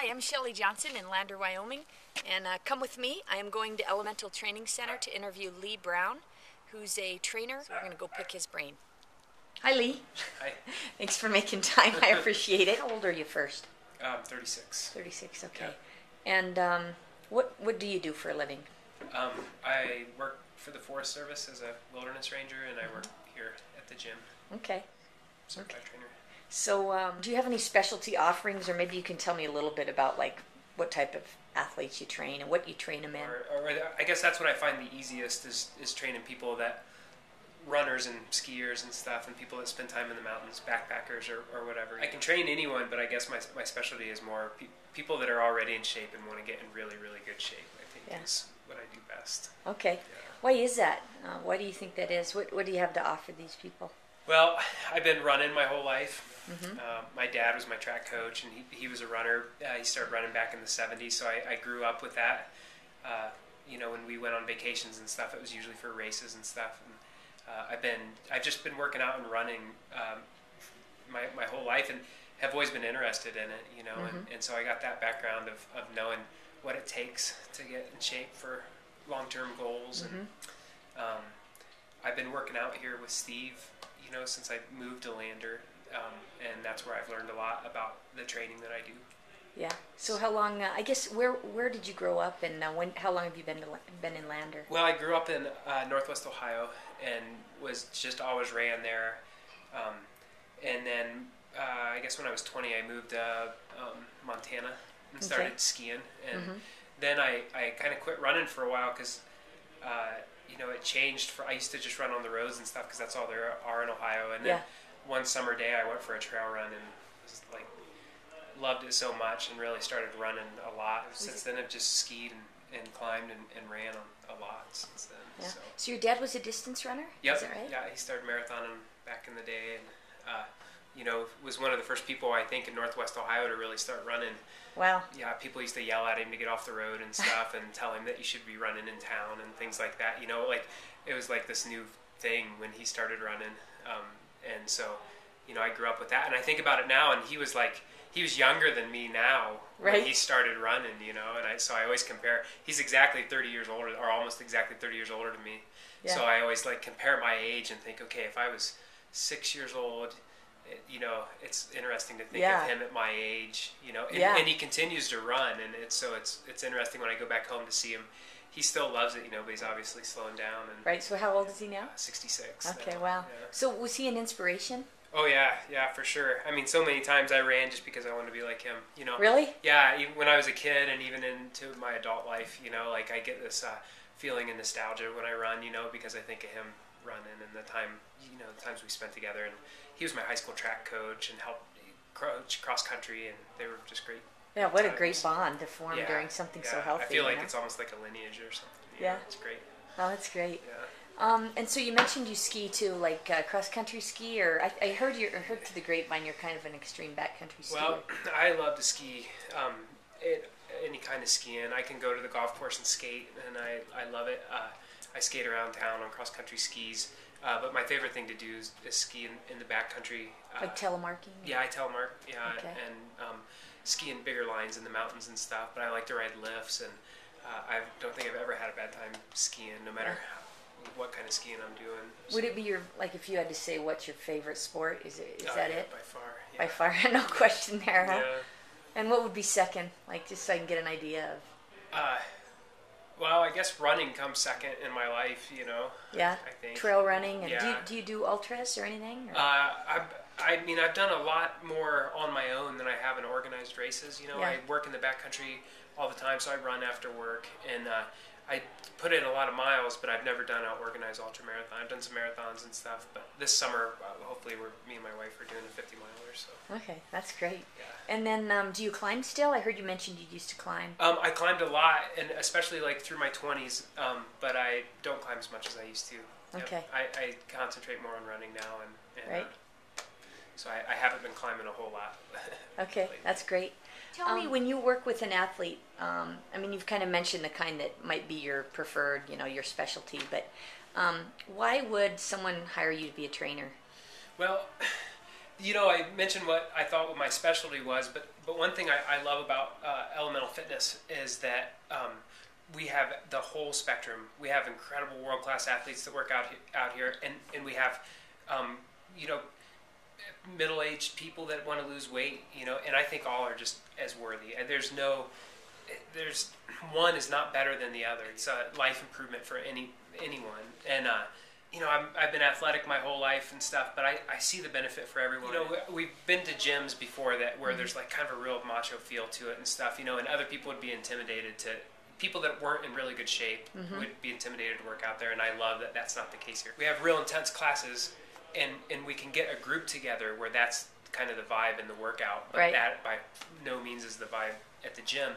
Hi, I'm Shelley Johnson in Lander, Wyoming, and come with me. I am going to Elemental Training Center to interview Lee Brown, who's a trainer. We're going to go pick his brain. Hi, Lee. Hi. Thanks for making time. I appreciate it. How old are you first? 36. 36, okay. Yeah. And what do you do for a living? I work for the Forest Service as a wilderness ranger, and I work here at the gym. Okay. Certified trainer. So do you have any specialty offerings, or maybe you can tell me a little bit about like what type of athletes you train and what you train them in? Or I guess that's what I find the easiest is training people that runners and skiers and stuff, and people that spend time in the mountains, backpackers or whatever. I can train anyone, but I guess my specialty is more people that are already in shape and want to get in really, really good shape. I think is what I do best. Okay. Yeah. Why is that? Why do you think that is? What do you have to offer these people? Well, I've been running my whole life. Mm-hmm. My dad was my track coach, and he was a runner. He started running back in the 70s, so I grew up with that. When we went on vacations and stuff, it was usually for races and stuff. And I've just been working out and running my whole life, and have always been interested in it. Mm-hmm. And so I got that background of knowing what it takes to get in shape for long-term goals. Mm-hmm. And I've been working out here with Steve, since I moved to Lander, and that's where I've learned a lot about the training that I do. Yeah. So how long? I guess where did you grow up, and how long have you been in Lander? Well, I grew up in Northwest Ohio, and was just always ran there. And then I guess when I was 20, I moved to Montana and started skiing. And then I kind of quit running for a while because it changed. I used to just run on the roads and stuff because that's all there are in Ohio. And then one summer day I went for a trail run and was like, loved it so much and really started running a lot. Since then I've just skied and climbed and ran a lot since then. Yeah. So your dad was a distance runner? Yep. Is that right? Yeah, he started marathoning back in the day, and was one of the first people I think in Northwest Ohio to really start running. Wow. Yeah, people used to yell at him to get off the road and stuff, and tell him that you should be running in town and things like that. Like it was like this new thing when he started running, and so I grew up with that, and I think about it now, and he was younger than me now when he started running, and so I always compare. He's exactly 30 years older, or almost exactly 30 years older than me. Yeah. So I always compare my age and think, okay, if I was 6 years old, it's interesting to think of him at my age, and he continues to run, and it's interesting when I go back home to see him. He still loves it, but he's obviously slowing down. And, right. So how old is he now? 66. Okay. Now. Wow. Yeah. So was he an inspiration? Oh yeah, for sure. I mean, so many times I ran just because I wanted to be like him. Really? Yeah. Even when I was a kid, and even into my adult life, I get this feeling of nostalgia when I run, because I think of him running and the times we spent together. And he was my high school track coach and helped coach cross country, and they were just great. Yeah, what a great bond to form during something so healthy. I feel like it's almost like a lineage or something. Yeah. It's great. Oh, that's great. Yeah. And so you mentioned you ski too, like cross country ski, or I heard through the grapevine you're kind of an extreme backcountry skier. Well, I love to ski. Any kind of skiing. I can go to the golf course and skate, and I love it. I skate around town on cross country skis. But my favorite thing to do is ski in the backcountry. Like telemarking? Yeah, I telemark. Yeah, okay. And ski in bigger lines in the mountains and stuff. But I like to ride lifts, and I don't think I've ever had a bad time skiing, no matter what kind of skiing I'm doing. So. Would it be if you had to say what's your favorite sport? Is that it? By far. Yeah. By far, no question there, huh? Yeah. And what would be second? Just so I can get an idea of. Well, I guess running comes second in my life, Yeah. I think. Trail running, and do you do ultras or anything? Or? I've done a lot more on my own than I have in organized races. I work in the backcountry all the time, so I run after work, and I put in a lot of miles, but I've never done an organized ultramarathon. I've done some marathons and stuff, but this summer, hopefully, me and my wife are doing a 50-miler. So. Okay, that's great. Yeah. And then, do you climb still? I heard you mentioned you used to climb. I climbed a lot, and especially through my 20s, but I don't climb as much as I used to. Okay. I concentrate more on running now, and right. So I haven't been climbing a whole lot. Okay, that's great. Tell me, when you work with an athlete, you've kind of mentioned the kind that might be your preferred, your specialty, but why would someone hire you to be a trainer? Well, I mentioned what I thought what my specialty was, but one thing I love about Elemental Fitness is that we have the whole spectrum. We have incredible world-class athletes that work out here, and we have, you know, middle-aged people that want to lose weight, and I think all are just as worthy. And there's one is not better than the other. It's a life improvement for anyone. And I've been athletic my whole life and stuff, but I see the benefit for everyone. We've been to gyms before where there's like kind of a real macho feel to it and stuff, and other people would be intimidated to. People that weren't in really good shape would be intimidated to work out there, and I love that that's not the case here. We have real intense classes, and we can get a group together where that's kind of the vibe in the workout, but that by no means is the vibe at the gym,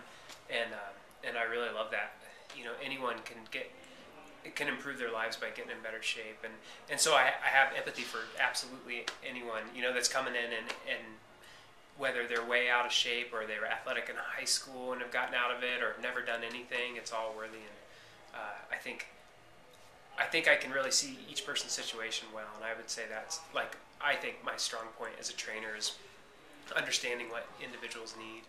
and I really love that. Anyone can improve their lives by getting in better shape, and so I have empathy for absolutely anyone that's coming in and whether they're way out of shape or they were athletic in high school and have gotten out of it or have never done anything. It's all worthy, and I think I can really see each person's situation well, and I would say that's I think my strong point as a trainer is understanding what individuals need.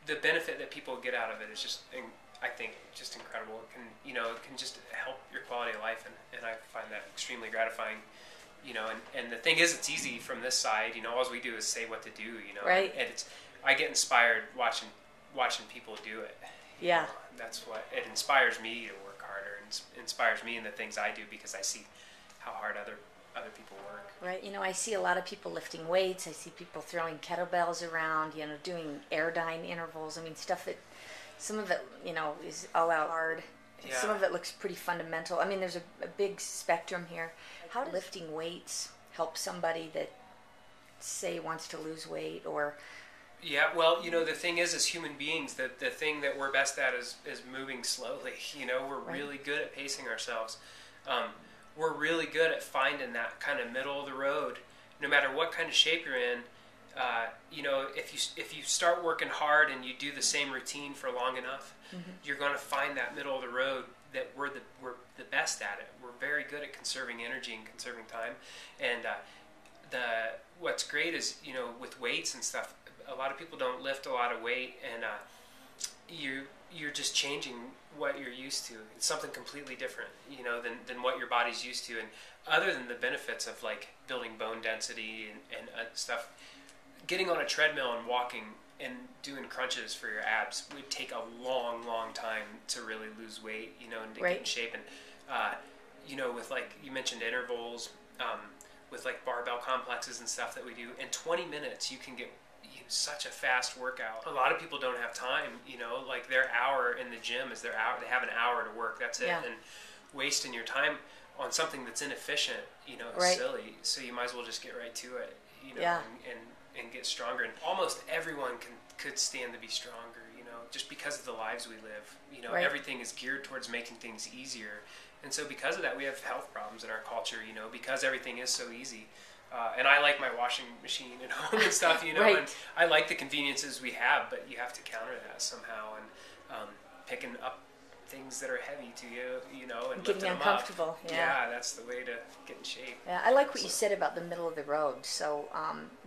The benefit that people get out of it is just, I think, just incredible. It can just help your quality of life, and I find that extremely gratifying. And the thing is, it's easy from this side. All we do is say what to do. Right. And I get inspired watching people do it. Yeah. That's what it inspires me to work harder, and inspires me in the things I do because I see how hard other people work. Right. I see a lot of people lifting weights. I see people throwing kettlebells around. Doing airdyne intervals. I mean, stuff that some of it, is all out hard. Yeah. Some of it looks pretty fundamental. I mean, there's a big spectrum here. How does lifting weights help somebody that, say, wants to lose weight or... Yeah, well, the thing is, as human beings, the thing that we're best at is moving slowly. We're really good at pacing ourselves. We're really good at finding that kind of middle of the road. No matter what kind of shape you're in, if you start working hard and you do the same routine for long enough, you're going to find that middle of the road that we're the best at it. We're very good at conserving energy and conserving time. And what's great is, with weights and stuff, a lot of people don't lift a lot of weight, and you're just changing what you're used to. It's something completely different, than what your body's used to. And other than the benefits of building bone density and stuff, getting on a treadmill and walking and doing crunches for your abs would take a long, long time to really lose weight, and to get in shape. And, with you mentioned intervals, with barbell complexes and stuff that we do, in 20 minutes you can get such a fast workout. A lot of people don't have time, their hour in the gym is their hour. They have an hour to work, that's it. Yeah. And wasting your time on something that's inefficient, is silly. So you might as well just get right to it, and get stronger. And almost everyone could stand to be stronger, just because of the lives we live. Everything is geared towards making things easier. And so because of that, we have health problems in our culture, because everything is so easy. And I like my washing machine at home and stuff, and I like the conveniences we have, but you have to counter that somehow. And picking up things that are heavy to you, and getting uncomfortable. Up. Yeah, that's the way to get in shape. Yeah, I like what you said about the middle of the road. So,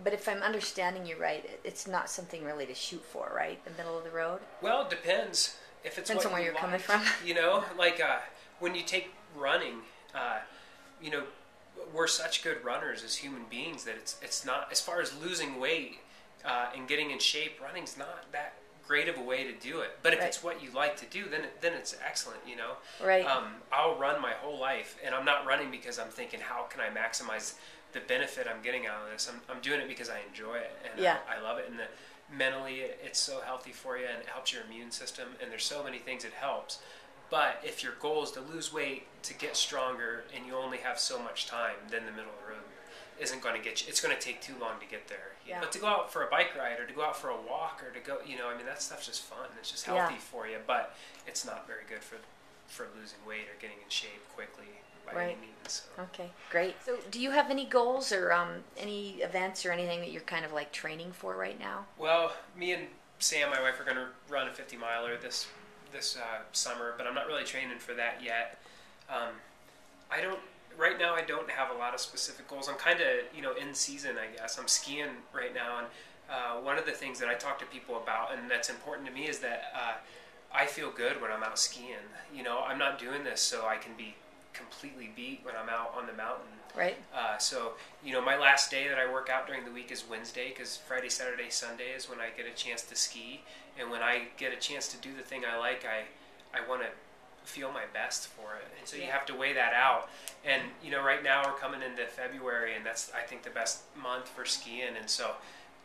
but if I'm understanding you right, it's not something really to shoot for, right? The middle of the road. Well, it depends. If it's depends on where you're coming from. When you take running, we're such good runners as human beings that it's not, as far as losing weight and getting in shape, running's not that great of a way to do it. But if it's what you like to do, then it's excellent, Right. I'll run my whole life, and I'm not running because I'm thinking, how can I maximize the benefit I'm getting out of this? I'm doing it because I enjoy it, and I love it. And mentally, it's so healthy for you, and it helps your immune system, and there's so many things it helps. But if your goal is to lose weight, to get stronger, and you only have so much time, then the middle of the road isn't going to get you. It's going to take too long to get there. Yeah. But to go out for a bike ride, or to go out for a walk, or to go, that stuff's just fun. It's just healthy for you, but it's not very good for losing weight or getting in shape quickly by any means. So. Okay, great. So do you have any goals or any events or anything that you're kind of training for right now? Well, me and Sam, my wife, are going to run a 50-miler this summer, but I'm not really training for that yet. I don't Right now, I don't have a lot of specific goals. I'm kind of, in season, I guess. I'm skiing right now, and one of the things that I talk to people about, and that's important to me, is that I feel good when I'm out skiing. I'm not doing this so I can be completely beat when I'm out on the mountain. Right. So, my last day that I work out during the week is Wednesday, because Friday, Saturday, Sunday is when I get a chance to ski. And when I get a chance to do the thing I like, I want to feel my best for it. And so you have to weigh that out. And, right now we're coming into February, and that's, I think, the best month for skiing. And so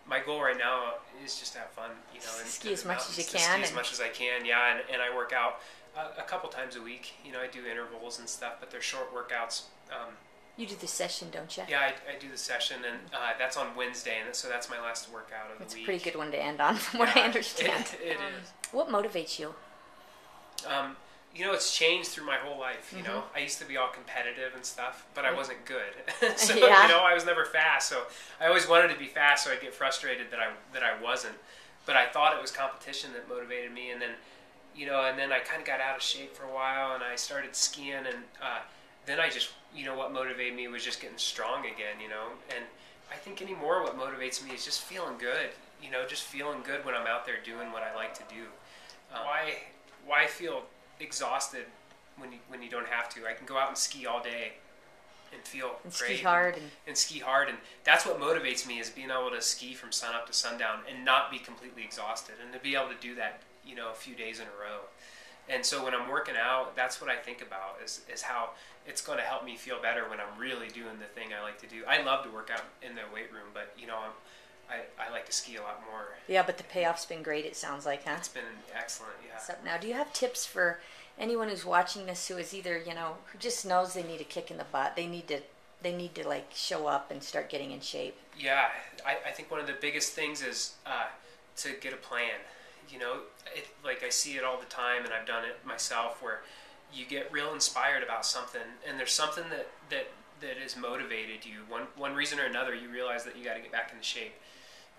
my goal right now is just to have fun, and ski as much as you can. Ski as much as I can, yeah. And I work out a couple times a week. I do intervals and stuff, but they're short workouts. You do the session, don't you? Yeah, I do the session, and that's on Wednesday, and so that's my last workout of the week. It's a pretty good one to end on, from what I understand. It is. What motivates you? It's changed through my whole life. I used to be all competitive and stuff, but I wasn't good. So I was never fast. So I always wanted to be fast, so I'd get frustrated that I wasn't. But I thought it was competition that motivated me, and then and then I kind of got out of shape for a while, and I started skiing, and then I just what motivated me was just getting strong again. And I think anymore what motivates me is just feeling good. Just feeling good when I'm out there doing what I like to do. Why feel exhausted when you don't have to? I can go out and ski all day and feel great. Ski hard. And ski hard. And that's what motivates me, is being able to ski from sun up to sundown and not be completely exhausted, and to be able to do that, a few days in a row. And so when I'm working out, that's what I think about, is how it's going to help me feel better when I'm really doing the thing I like to do. I love to work out in the weight room, but I like to ski a lot more. Yeah, but the payoff's been great, it sounds like, huh? It's been excellent, yeah. So now, do you have tips for anyone who's watching this who is either, who just knows they need a kick in the butt, they need to like show up and start getting in shape? Yeah, I think one of the biggest things is to get a plan. Like I see it all the time, and I've done it myself, where you get real inspired about something, and there's something that has motivated you. One reason or another, you realize that you got to get back into shape.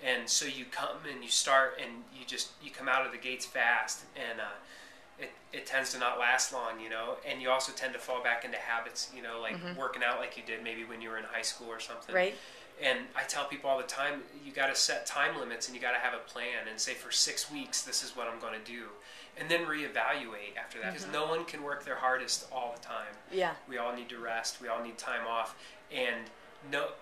And so you come and you start, and you come out of the gates fast, and it tends to not last long, and you also tend to fall back into habits, like working out like you did maybe when you were in high school or something. Right. And I tell people all the time, you got to set time limits, and you got to have a plan, and say for 6 weeks, this is what I'm going to do. And then reevaluate after that, because no one can work their hardest all the time. Yeah. We all need to rest. We all need time off. And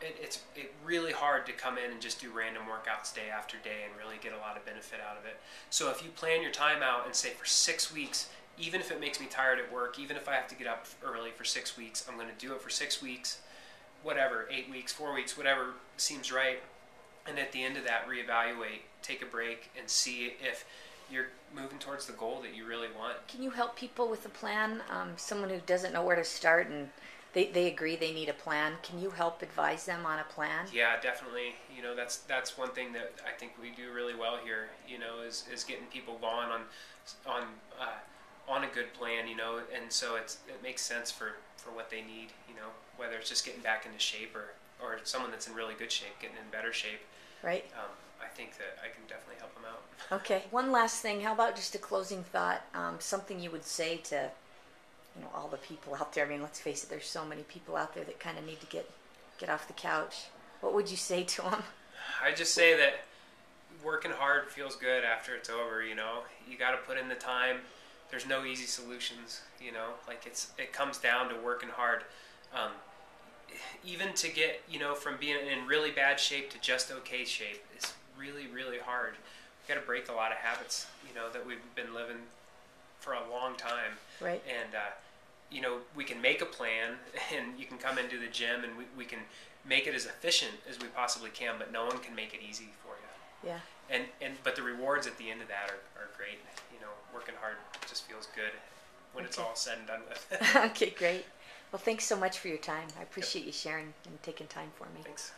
it's really hard to come in and just do random workouts day after day and really get a lot of benefit out of it. So if you plan your time out and say for 6 weeks, even if it makes me tired at work, even if I have to get up early for 6 weeks, I'm going to do it for 6 weeks, whatever, 8 weeks, 4 weeks, whatever seems right. And at the end of that, reevaluate, take a break, and see if you're moving towards the goal that you really want. Can you help people with a plan? Someone who doesn't know where to start, and they agree they need a plan. Can you help advise them on a plan? Yeah, definitely. That's one thing that I think we do really well here, is getting people going on a good plan, and so it makes sense for what they need, whether it's just getting back into shape or someone that's in really good shape, getting in better shape. Right. I think that I can definitely help them out. Okay. One last thing. How about just a closing thought? Something you would say to, all the people out there. I mean, let's face it. There's so many people out there that kind of need to get off the couch. What would you say to them? I just say that working hard feels good after it's over. You got to put in the time. There's no easy solutions. Like it comes down to working hard. Even to get, from being in really bad shape to just okay shape is really, really hard. We've got to break a lot of habits, that we've been living for a long time. Right. And, we can make a plan, and you can come into the gym, and we can make it as efficient as we possibly can, but no one can make it easy for you. Yeah. But the rewards at the end of that are great. Working hard just feels good when it's all said and done with. Okay, great. Well, thanks so much for your time. I appreciate you sharing and taking time for me. Thanks.